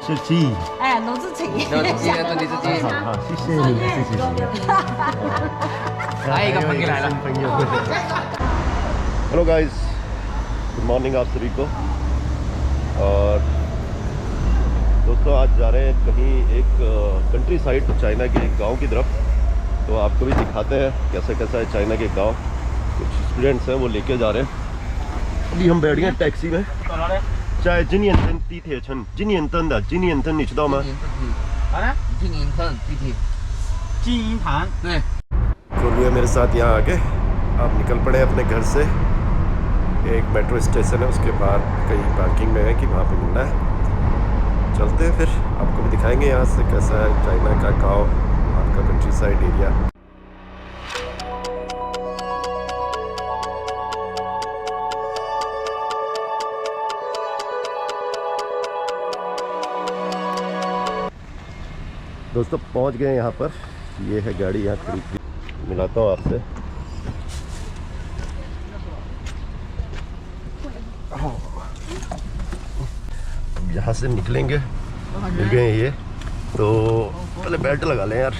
是鸡。哎，罗志奇。刘志基跟李志基，好，谢谢你，谢谢。来一个朋友来了。 hello guys, good morning आप सभी को। और दोस्तों आज जा रहे हैं कहीं एक कंट्री साइड चाइना के एक गांव की तरफ। तो आपको भी दिखाते हैं कैसा कैसा है चाइना के गांव। कुछ स्टूडेंट्स हैं वो लेके जा रहे हैं। अभी हम बैठ गए टैक्सी में। चाहे जिनियन ती थे छन जिनियन的जिनियन你知道吗？金银灯地铁，金银潭。对。 गोलू मेरे साथ यहाँ आके आप निकल पड़े अपने घर से। एक मेट्रो स्टेशन है उसके बाहर कहीं पार्किंग में है कि वहाँ पे मिलना है। चलते हैं फिर आपको भी दिखाएंगे यहाँ से कैसा है चाइना का गाँव, आपका कंट्री साइड एरिया। दोस्तों पहुँच गए यहाँ पर। ये है गाड़ी यहाँ खड़ी थी। मिलाता हूँ आपसे। यहाँ से निकलेंगे, मिल गए ये तो पहले बेल्ट लगा लें यार।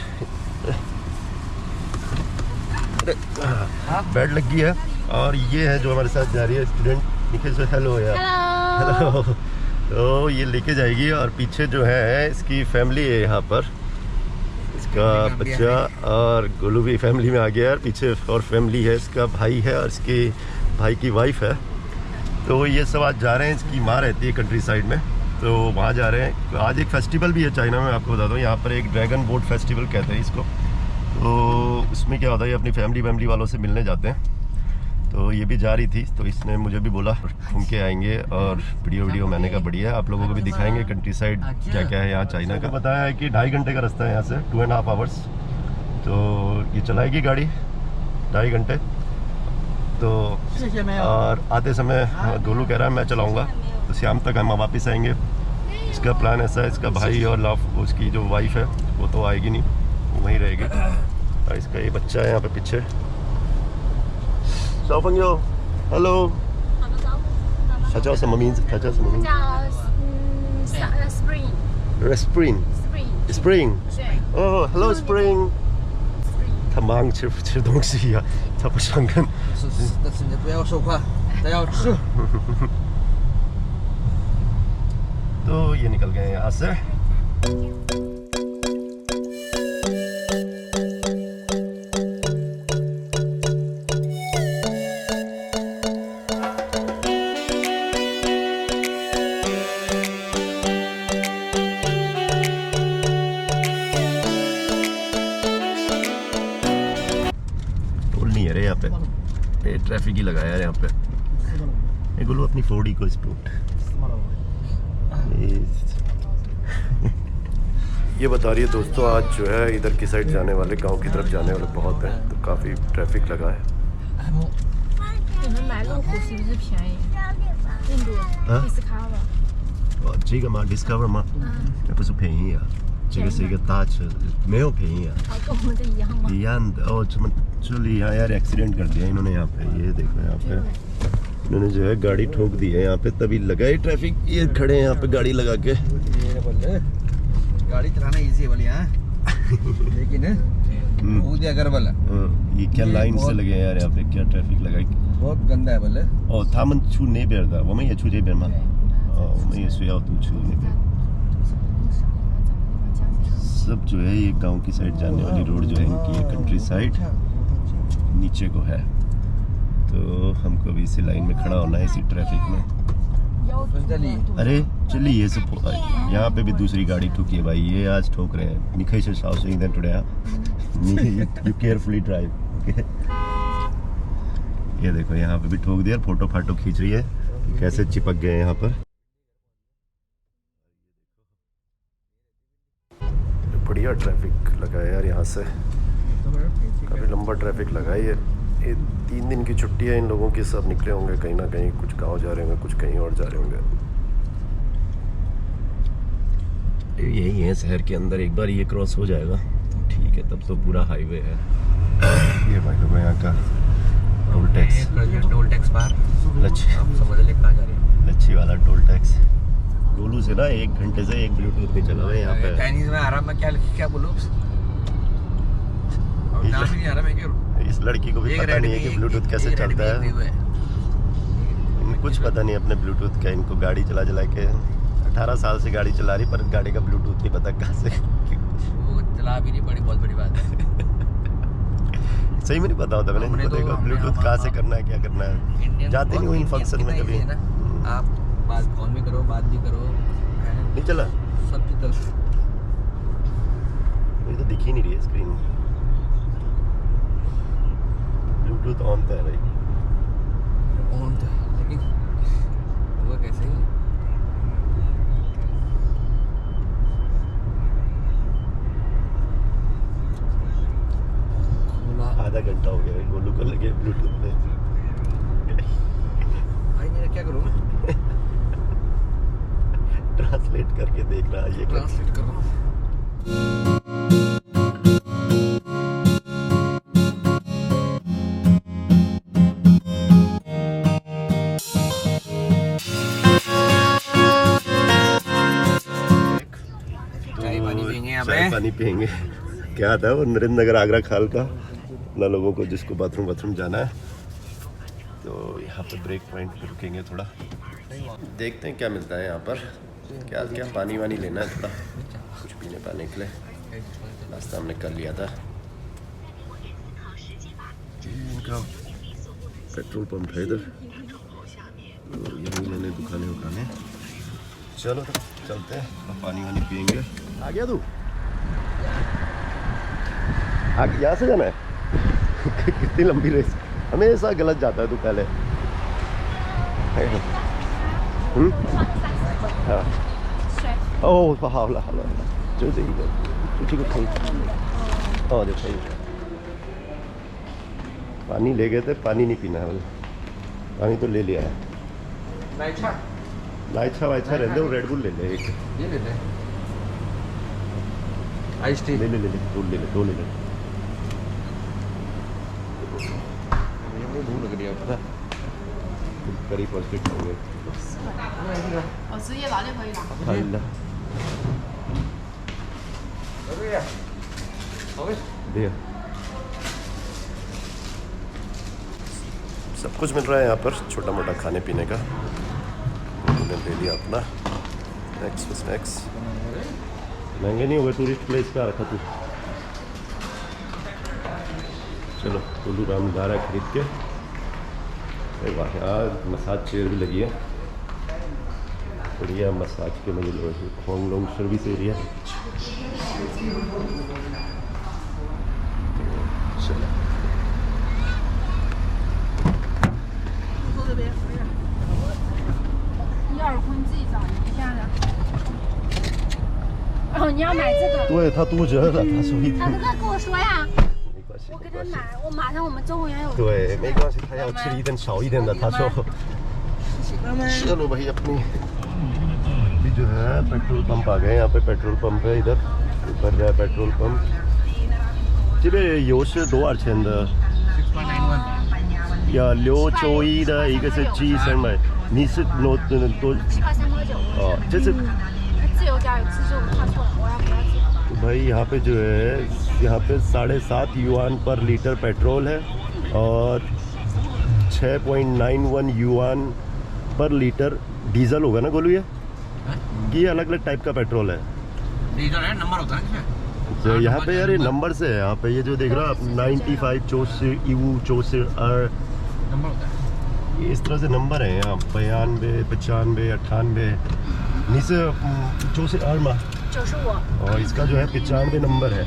बेल्ट लग गई है। और ये है जो हमारे साथ जा रही है स्टूडेंट निखिल से। हेलो यार। हेलो। तो ये लेके जाएगी और पीछे जो है इसकी फैमिली है यहाँ पर। इसका बच्चा और गोलू भी फैमिली में आ गया है। पीछे और फैमिली है, इसका भाई है और इसके भाई की वाइफ है। तो ये सब आज जा रहे हैं। इसकी माँ रहती है कंट्री साइड में, तो वहाँ जा रहे हैं। आज एक फेस्टिवल भी है चाइना में, आपको बता दूँ। यहाँ पर एक ड्रैगन बोट फेस्टिवल कहते हैं इसको। तो उसमें क्या होता है, ये अपनी फैमिली वालों से मिलने जाते हैं। तो ये भी जा रही थी, तो इसने मुझे भी बोला घूम के आएंगे और वीडियो मैंने कहा बढ़िया है, आप लोगों को भी दिखाएंगे कंट्री साइड क्या क्या है यहाँ चाइना का। बताया है कि 2.5 घंटे का रास्ता है यहाँ से, 2.5 आवर्स। तो ये चलाएगी गाड़ी 2.5 घंटे। तो और आते समय गोलू कह रहा है मैं चलाऊँगा, तो शाम तक हम वापस आएंगे। इसका प्लान ऐसा है। इसका भाई और उसकी जो वाइफ है वो तो आएगी नहीं, वो वहीं रहेगी। और इसका ये बच्चा है यहाँ पे पीछे।小朋友 hello 它叫什么名字？它叫什么名字？叫Spring。 Spring。哦 hello Spring。他忙吃东西呀，他不想跟。但是你不要说话，他要吃。तो ये निकल गए यहाँ से। यहाँ पे ट्रैफिक ही लगाया है यहाँ पे। ये गोलू अपनी फोर्डी को स्पोर्ट। ये बता रही है दोस्तों आज जो है इधर की साइड जाने वाले, गांव की तरफ जाने वाले बहुत हैं, तो काफ़ी ट्रैफिक लगा है। 你们买路虎是不是便宜？印度 Discover。这个吗 ？Discover 吗？不是便宜啊，这个是一个大车，没有便宜啊。跟我们的一样吗？一样的哦，चलिए यहाँ यार एक्सीडेंट कर दिया इन्होंने यहाँ पे। ये देखो यहाँ पे इन्होंने जो है गाड़ी ठोक दी है यहाँ पे, तभी लगा है ट्रैफिक। ये खड़े हैं यहाँ पे गाड़ी लगा के। गाड़ी चलाना इजी है बोलिए हाँ, लेकिन अगर बोला ये क्या लाइन से लगे हैं यार यहाँ पे, क्या ट्रैफिक लगा है, बहुत गंदा है बोले। और था मन छू नहीं बेरदा वो मैं ये छू जे बेरमा मैं ये सुया तू छू नहीं बेर। सब जो है ये गांव की साइड जाने वाली रोड जो है इनकी ये कंट्री साइड नीचे को है। तो हमको भी इसी लाइन में खड़ा होना है, इसी ट्रैफिक में। अरे चलिए ये सब यहाँ पे भी दूसरी गाड़ी ठोकी है भाई, ये आज ठोक रहे हैं। निखिल से साउथ से इधर today you carefully drive okay. ये देखो यहाँ पे भी ठोक दिया, फोटो फाटो खींच रही है, कैसे चिपक गए यहाँ पर। बढ़िया ट्रैफिक लगा है यार यहाँ से, काफ़ी लंबा ट्रैफिक लगा है। ये 3 दिन की छुट्टी है इन लोगों की, सब निकले होंगे कहीं ना कहीं, कुछ गांव जा रहे होंगे, कुछ कहीं और जा रहे होंगे। यही है शहर के अंदर, एक बार ये क्रॉस हो जाएगा तो ठीक है, तब तो पूरा हाईवे है। ये भाई लोग यहाँ का टोल टैक्स पार लच्छी, आप समझ ले कहाँ जा रहे हैं। लच्छी वाला टोल टैक्स। गोलू से ना 1 घंटे से एक ब्लूटूथ नहीं चला हुआ है यहाँ पे। चाइनीज में आ रहा, मैं क्या बोलूं, नाम ही नहीं आ रहा मैं क्या। इस लड़की को भी पता नहीं है कि ब्लूटूथ कैसे चलता है। कुछ पता नहीं अपने ब्लूटूथ का। इनको गाड़ी चला के 18 साल से गाड़ी चला रही, पर गाड़ी का ब्लूटूथ नहीं पता कहाँ से। वो चला भी नहीं पड़ी, बहुत बड़ी बात है। सही में नहीं पता होता। मैंने इनको देखा ब्लूटूथ कहाँ से करना है, क्या करना है। जाते नहीं हूँ इन फंक्शन में कभी। आप बात फोन भी करो, बात भी करो, नहीं चला सब चीज मुझे तो दिख ही नहीं रही है स्क्रीन। ब्लूटूथ ऑन तो है भाई, ऑन था, लेकिन हुआ कैसे ही। आधा घंटा हो गया है गोलू को लगे ब्लूटूथ पे। भाई मैं क्या करूँ, ट्रांसलेट करके देख रहा है ये। ट्रांसलेट कर रहा हूँ। चाय पानी पियेंगे। क्या था वो नरेंद्र नगर आगरा खाल का ना, लोगों को जिसको बाथरूम जाना है तो यहाँ पे ब्रेक पॉइंट पे रुकेंगे थोड़ा। देखते हैं क्या मिलता है यहाँ पर। क्या पानी वानी लेना है थोड़ा, कुछ पीने पाने के लिए। नाश्ता हमने कर लिया था। इनका पेट्रोल पंप है इधर, तो यहीं मैंने दुकानें। चलो तो चलते हैं, पानी वानी पियेंगे। आ गया तू? आगे यहाँ से जाना है। कितनी लंबी रेस, हमेशा गलत जाता है तू पहले। हाँ ओह हाला जो पानी ले गए थे, पानी नहीं पीना है। पानी तो ले लिया है। लाइछा वाइछा रहते, वो रेडबुल ले ले एक। ये ले ले, आइस टी ले ले दो ले ले। भूख लग रही है पता। करी परफेक्ट हो गए। 我直接拿就可以了。 खाला दिया। सब कुछ मिल रहा है यहाँ पर, छोटा मोटा खाने पीने का। उन्होंने ले लिया अपना स्नैक्स। महंगे नहीं हो गए, टूरिस्ट प्लेस पे आ रखा तू। चलो टोलू राम जा रहा है खरीद के। अरे वाह यार, मसाज चेयर भी लगी है, बढ़िया मसाज के मजे। Home loan service area. चलो 坐这边。你耳坤自己找一下的。哦，你要买这个？对他肚子饿了，他说一他定。跟他跟我说呀。 没关系，我给他买，我马上我们中午也有。对，没关系，他要吃一点少一点的，他说。चलो भाई अपनी अभी जो है पेट्रोल पंप आ गए। यहाँ पे पेट्रोल पंप है, इधर ऊपर है पेट्रोल पंप। 집에 요시 도알첸的 6.91 야691的一个是730，你是多7块3块9。哦，这是自由加油自助，看错了，我要不要自由？ तो भाई यहाँ पे जो है, यहाँ पे 7.5 युआन पर लीटर पेट्रोल है और 6.91 युआन पर लीटर डीजल होगा ना गोलू। ये अलग अलग टाइप का पेट्रोल है। डीजल है, नंबर होता है तो यहाँ पे यार ये नंबर से है। यहाँ पे ये जो देख रहा है 95 चौसे EU चौसे और नंबर होता है। ये इस तरह से नंबर है यहाँ 92 95 98 नीचे चौसे आर्मा 95。 और इसका जो है 95 नंबर है।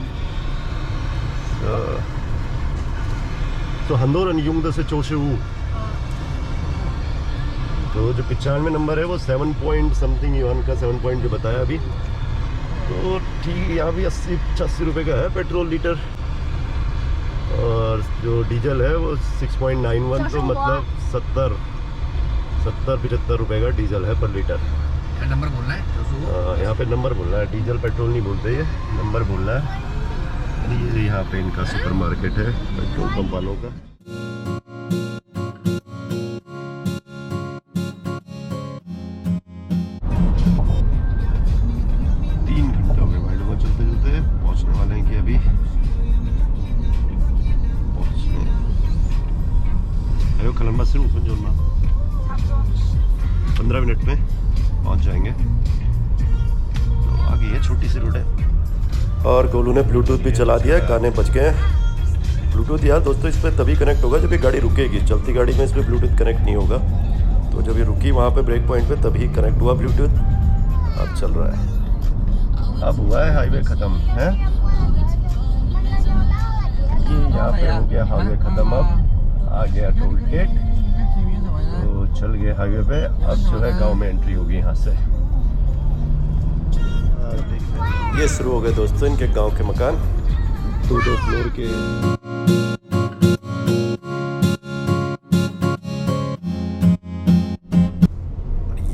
तो हंदोरन युंग से चौसे तो जो 95 नंबर है वो 7 पॉइंट समथिंग युआन का 7 पॉइंट जो बताया अभी। तो ठीक, यहाँ भी 80-85 रुपये का है पेट्रोल लीटर। और जो डीजल है वो 6.91, तो मतलब 70-75 रुपये का डीजल है पर लीटर। नंबर बोलना है, यहाँ पे नंबर बोलना है, डीजल पेट्रोल नहीं बोलते, ये नंबर बोलना है। ये यहाँ पे इनका सुपरमार्केट है पेट्रोल पंप वालों का। पहुंचने वाले हैं कि अभी पहुंचने ayo kalian masih open जोड़ना 15 मिनट में पहुंच जाएंगे। तो आगे ये छोटी सी रोड है। और गोलू ने ब्लूटूथ भी चला दिया है, गाने बज गए हैं। ब्लूटूथ यार दोस्तों इस पर तभी कनेक्ट होगा जब ये गाड़ी रुकेगी। चलती गाड़ी में इस पर ब्लूटूथ कनेक्ट नहीं होगा। तो जब ये रुकी वहाँ पे ब्रेक पॉइंट पे तभी कनेक्ट हुआ ब्लूटूथ। अब चल रहा है। अब हुआ है हाईवे ख़त्म है। ये यहाँ पे हो गया हाईवे ख़त्म। अब आ गया टोल गेट। तो चल गए हाईवे पे। अब जो है गाँव में एंट्री होगी यहाँ से। ये शुरू हो गए दोस्तों इनके गांव के मकान। 2-2 फ्लोर के।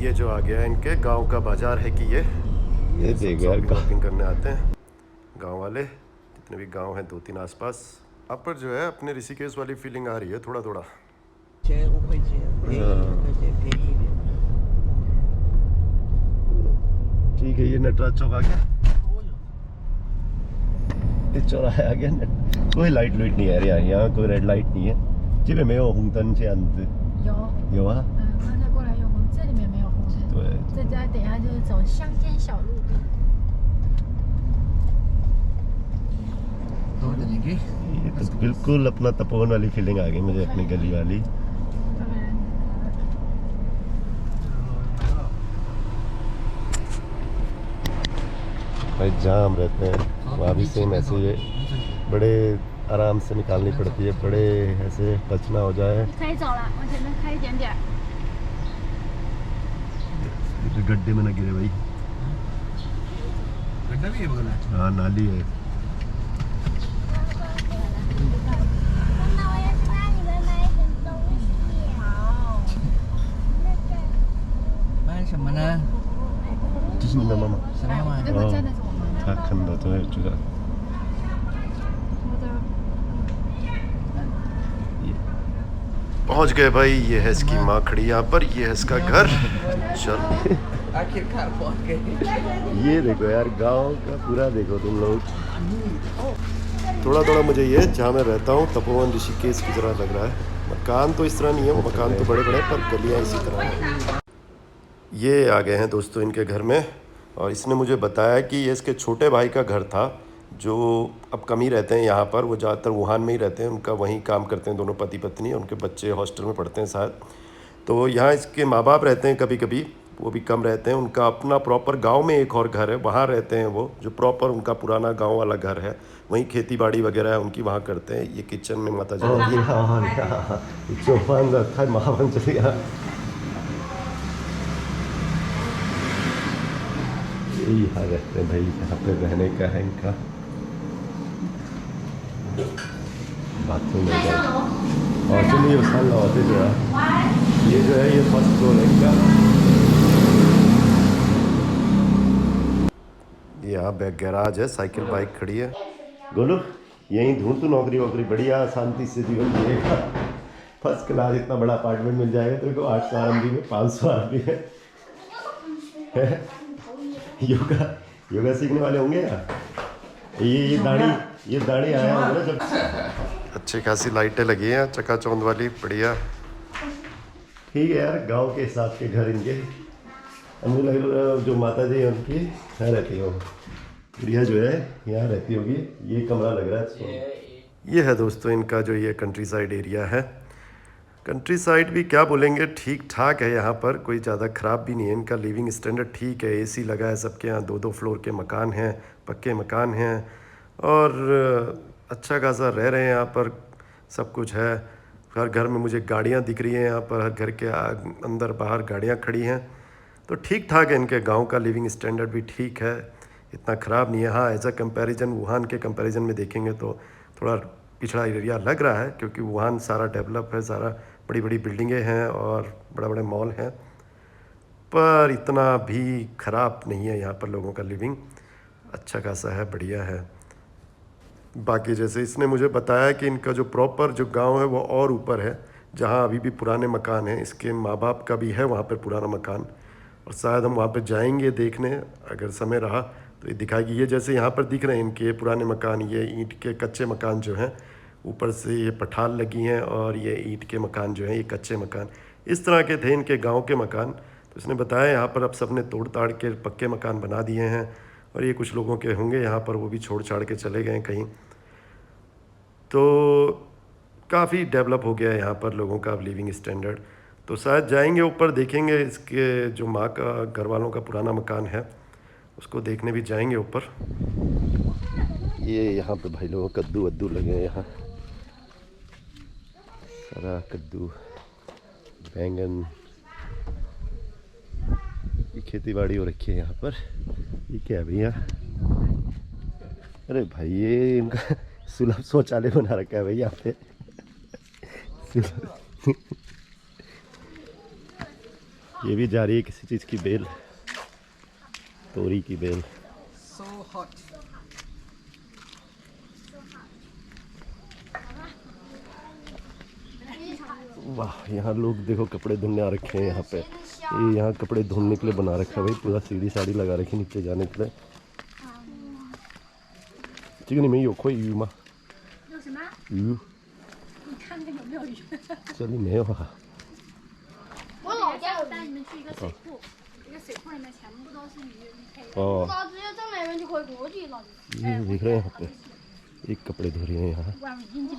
ये जो आ गया इनके गांव का बाजार है कि ये देख यार शॉपिंग करने आते हैं गांव वाले। जितने भी गांव हैं 2-3 आसपास। अब पर जो है अपने ऋषिकेश वाली फीलिंग आ रही है थोड़ा थोड़ा। ठीक है ये नटराज चौक आ गया। चौराहा आ गया। कोई लाइट लुइट नहीं है यार यहाँ। कोई रेड लाइट नहीं है। 这边没有红灯这样子。有啊。刚才过来有红，这里面没有红灯。对。这家等一下就是走乡间小路。ये तो बिल्कुल अपना तपोवन वाली फीलिंग आ गई मुझे अपनी गली वाली। भाई जाम रहते हैं वहाँ भी सेम ऐसे ही बड़े आराम से निकालनी पड़ती है। बड़े ऐसे बचना हो जाए। गड्ढे में न गिरे भाई। गड्ढा भी है बगल में? हाँ नाली है। मामा था खंडा तो है चुका। पहुंच गए भाई। ये है इसकी माँ खड़ी यहाँ पर। ये है इसका घर। चल आखिरकार पहुंच गए। ये देखो यार गांव का पूरा देखो तुम लोग। थोड़ा थोड़ा मुझे ये जहाँ मैं रहता हूँ तपोवन ऋषिकेश की तरह लग रहा है। मकान तो इस तरह नहीं है। वो मकान तो बड़े बड़े पर गलियाँ इसी तरह हैं। ये आ गए हैं दोस्तों इनके घर में। और इसने मुझे बताया कि ये इसके छोटे भाई का घर था जो अब कम ही रहते हैं यहाँ पर। वो ज़्यादातर वुहान में ही रहते हैं। उनका वहीं काम करते हैं दोनों पति पत्नी। उनके बच्चे हॉस्टल में पढ़ते हैं शायद। तो यहाँ इसके माँ बाप रहते हैं कभी कभी। वो भी कम रहते हैं। उनका अपना प्रॉपर गांव में एक और घर है वहाँ रहते हैं वो। जो प्रॉपर उनका पुराना गांव वाला घर है वहीं खेती बाड़ी वगैरह है उनकी वहाँ करते हैं। ये किचन में माता जी यही हाल रहते हैं भाई। यहाँ पे रहने का है इनका। बाथरूम है और चलिए उसका लौटे जो है ये जो है ये फर्स्ट फ्लोर है इनका। ये यहाँ बैक गैराज है। साइकिल बाइक खड़ी है। गोलू यहीं ढूंढ तू नौकरी वोकरी बढ़िया शांति से जीवन जिएगा। फर्स्ट क्लास इतना बड़ा अपार्टमेंट मिल जाएगा तेरे को। 800 आदमी में 500 आदमी है। योगा सीखने वाले होंगे यार। ये दाढ़ी आया होगा ना जब। अच्छी खासी लाइटें लगी हैं चकाचौंध वाली बढ़िया। ठीक है यार गांव के हिसाब के घर इनके। जो माता जी उनकी यहाँ रहती हो। बढ़िया जो है यहाँ रहती होगी। ये कमरा लग रहा है। ये है दोस्तों इनका जो ये कंट्री साइड एरिया है। कंट्री साइड भी क्या बोलेंगे ठीक ठाक है यहाँ पर। कोई ज़्यादा ख़राब भी नहीं है। इनका लिविंग स्टैंडर्ड ठीक है। एसी लगा है सबके यहाँ। 2-2 फ्लोर के मकान हैं। पक्के मकान हैं और अच्छा खासा रह रहे हैं यहाँ पर। सब कुछ है। हर घर में मुझे गाड़ियाँ दिख रही हैं यहाँ पर। हर घर के अंदर बाहर गाड़ियाँ खड़ी हैं। तो ठीक ठाक है इनके गांव का लिविंग स्टैंडर्ड भी ठीक है। इतना ख़राब नहीं है। हाँ एज अ कंपैरिजन वुहान के कंपैरिजन में देखेंगे तो थोड़ा पिछड़ा एरिया लग रहा है क्योंकि वुहान सारा डेवलप है। सारा बड़ी बड़ी बिल्डिंगें हैं और बड़े बड़े मॉल हैं। पर इतना भी ख़राब नहीं है यहाँ पर। लोगों का लिविंग अच्छा खासा है बढ़िया है। बाकी जैसे इसने मुझे बताया कि इनका जो प्रॉपर जो गांव है वो और ऊपर है जहाँ अभी भी पुराने मकान हैं। इसके माँ बाप का भी है वहाँ पर पुराना मकान और शायद हम वहाँ पर जाएंगे देखने अगर समय रहा तो ये दिखाएगी। ये जैसे यहाँ पर दिख रहे हैं इनके पुराने मकान, ये ईंट के कच्चे मकान जो हैं, ऊपर से ये पठाल लगी हैं और ये ईंट के मकान जो हैं ये कच्चे मकान, इस तरह के थे इनके गांव के मकान। तो इसने बताया यहाँ पर अब सब ने तोड़ ताड़ के पक्के मकान बना दिए हैं और ये कुछ लोगों के होंगे यहाँ पर, वो भी छोड़ छाड़ के चले गए कहीं। तो काफ़ी डेवलप हो गया है यहाँ पर लोगों का अब लिविंग स्टैंडर्ड। तो शायद जाएंगे ऊपर, देखेंगे इसके जो माँ का घर वालों का पुराना मकान है उसको देखने भी जाएंगे ऊपर। ये यहाँ पे भाई लोगों कद्दू वद्दू लगे हैं, यहाँ सारा कद्दू बैंगन की खेती बाड़ी हो रखी है यहाँ पर। ये क्या है भैया? अरे भाई ये इनका सुलभ शौचालय बना रखा है भाई यहाँ पे। ये भी जा रही है किसी चीज़ की बेल, तोरी की बेल। So hot. वाह, यहाँ लोग देखो कपड़े धुलने आ रखे हैं यहाँ पे। ये यहाँ कपड़े धुलने के लिए बना रखा है भाई, पूरा सीढ़ी साड़ी लगा रखी नीचे जाने के लिए। 这个里面有会鱼吗？有什么？鱼？你看那有没有鱼？这里没有啊。我老家带你们去一个水库，一个水库里面全部都是鱼，你可以。哦，老直接正美人就可以过去了。 ये देख रहे हैं यहाँ पे, एक कपड़े धो रही हैं यहाँ।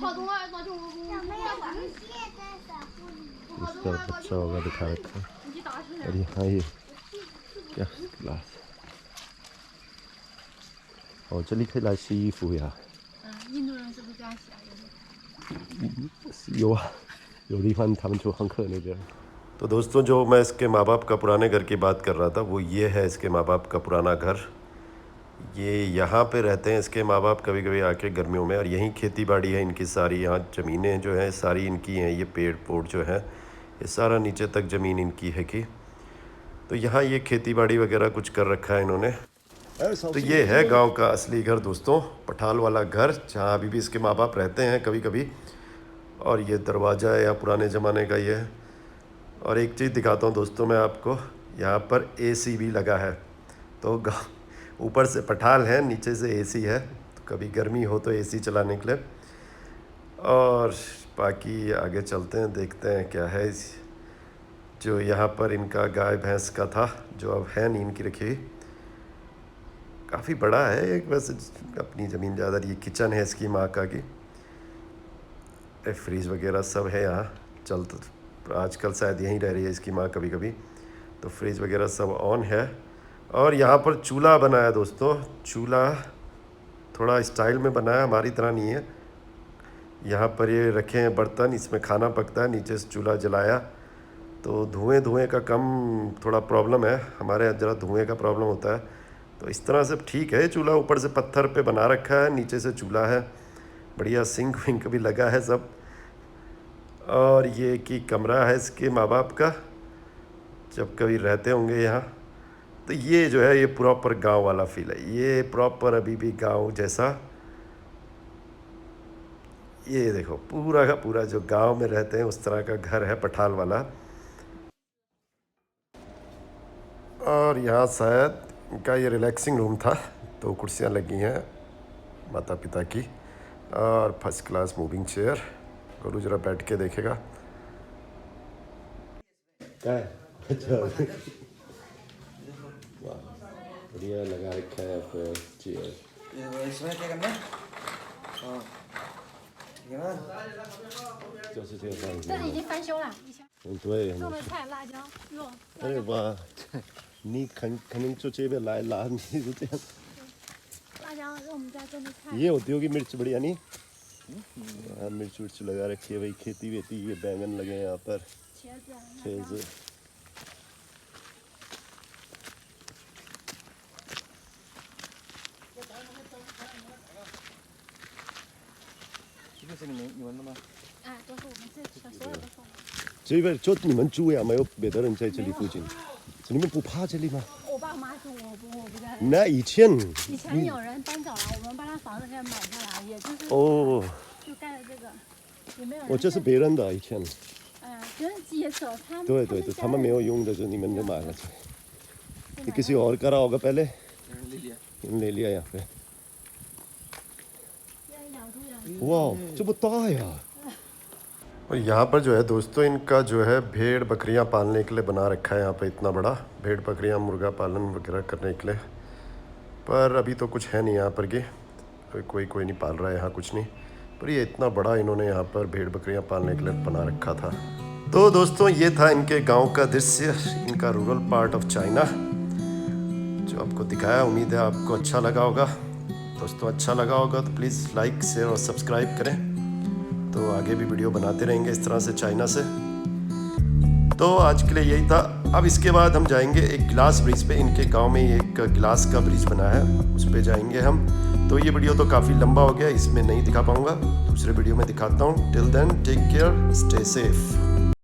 好多爱到就我 इसका बच्चा होगा दिखा रखा है। 你去打去。 और यहाँ ये क्या ग्लास,哦，这里可以来洗衣服呀。印度人是不是这样洗啊？有啊，有地方他们就很可那边。तो दोस्तों, जो मैं इसके माँ बाप का पुराने घर की बात कर रहा था वो ये है इसके माँ बाप का पुराना घर। ये यहाँ पे रहते हैं इसके माँ बाप कभी कभी आके गर्मियों में, और यहीं खेती बाड़ी है इनकी सारी। यहाँ ज़मीनें जो हैं सारी इनकी हैं, ये पेड़ पोड़ जो है ये सारा नीचे तक ज़मीन इनकी है कि। तो यहाँ ये खेती बाड़ी वगैरह कुछ कर रखा है इन्होंने। तो ये है गांव का असली घर दोस्तों, पठाल वाला घर, जहाँ अभी भी इसके माँ बाप रहते हैं कभी कभी। और ये दरवाज़ा है या पुराने ज़माने का ये है। और एक चीज़ दिखाता हूँ दोस्तों मैं आपको, यहाँ पर एसी भी लगा है। तो ऊपर से पठाल है, नीचे से एसी है, तो कभी गर्मी हो तो एसी चलाने के लिए। और बाकी आगे चलते हैं, देखते हैं क्या है। जो यहाँ पर इनका गाय भैंस का था, जो अब है नींद की रखी, काफ़ी बड़ा है एक, वैसे अपनी ज़मीन ज़्यादा। ये किचन है इसकी माँ का की, फ्रीज वगैरह सब है यहाँ। तो आजकल शायद यहीं रह रही है इसकी माँ कभी कभी, तो फ्रीज वगैरह सब ऑन है। और यहाँ पर चूल्हा बनाया दोस्तों, चूल्हा थोड़ा स्टाइल में बनाया, हमारी तरह नहीं है। यहाँ पर ये रखे हैं बर्तन, इसमें खाना पकता है, नीचे से चूल्हा जलाया। तो धुएं का कम थोड़ा प्रॉब्लम है, हमारे यहाँ ज़रा धुएं का प्रॉब्लम होता है। तो इस तरह से ठीक है चूल्हा, ऊपर से पत्थर पे बना रखा है, नीचे से चूल्हा है, बढ़िया सिंक विंक भी लगा है सब। और ये कि कमरा है इसके माँ बाप का, जब कभी रहते होंगे यहाँ। तो ये जो है ये प्रॉपर गांव वाला फील है, ये प्रॉपर अभी भी गांव जैसा। ये देखो पूरा का पूरा जो गांव में रहते हैं उस तरह का घर है, पठाल वाला। और यहाँ शायद इनका ये रिलैक्सिंग रूम था, तो कुर्सियाँ लगी हैं माता पिता की, और first class moving chair. Golu जरा बैठ के देखेगा क्या है। अच्छा बढ़िया लगा रखा है फिर चेयर। इसमें क्या करना है? हाँ, ठीक है ना? 就是这个样子。这里已经翻修了，以前对，种的菜、辣椒、肉。अरे वाह, 你肯定就这边来拿，你是这样。辣椒是我们家种的菜。 ये होती होगी मिर्च बढ़िया नहीं? हाँ, मिर्च विर्च लगा रखी है भाई, खेती वेती, ये बैंगन लगे हैं यहाँ पर,茄子。 这个是你们的吗？ 哎，都是我们自己的，所有都是我们。 这边就你们住呀，没有别的人在这里附近，你们不怕这里吗？我爸妈住，我不在。那以前有人搬走了，我们把他房子给买下来，也就是哦，就盖了这个，也没有人。我这是别人的以前。别人也走，他们对对对，他们没有用的就你们就买了。你किसी और करा होगा पहले? ले लिया यहाँ पे। वाह चुबता है यार। और यहाँ पर जो है दोस्तों इनका जो है भेड़ बकरियाँ पालने के लिए बना रखा है यहाँ पे इतना बड़ा भेड़ बकरियाँ मुर्गा पालन वगैरह करने के लिए। पर अभी तो कुछ है नहीं यहाँ पर कि कोई नहीं पाल रहा है यहाँ कुछ नहीं। पर ये इतना बड़ा इन्होंने यहाँ पर भेड़ बकरियाँ पालने के लिए बना रखा था। तो दोस्तों ये था इनके गांव का दृश्य, इनका रूरल पार्ट ऑफ चाइना जो आपको दिखाया। उम्मीद है आपको अच्छा लगा होगा। दोस्तों अच्छा लगा होगा तो प्लीज़ लाइक शेयर और सब्सक्राइब करें। तो आगे भी वीडियो बनाते रहेंगे इस तरह से चाइना से। तो आज के लिए यही था। अब इसके बाद हम जाएंगे एक ग्लास ब्रिज पे। इनके गांव में एक ग्लास का ब्रिज बना है, उस पे जाएंगे हम। तो ये वीडियो तो काफ़ी लंबा हो गया, इसमें नहीं दिखा पाऊँगा, दूसरे वीडियो में दिखाता हूँ। Till then take care, stay safe.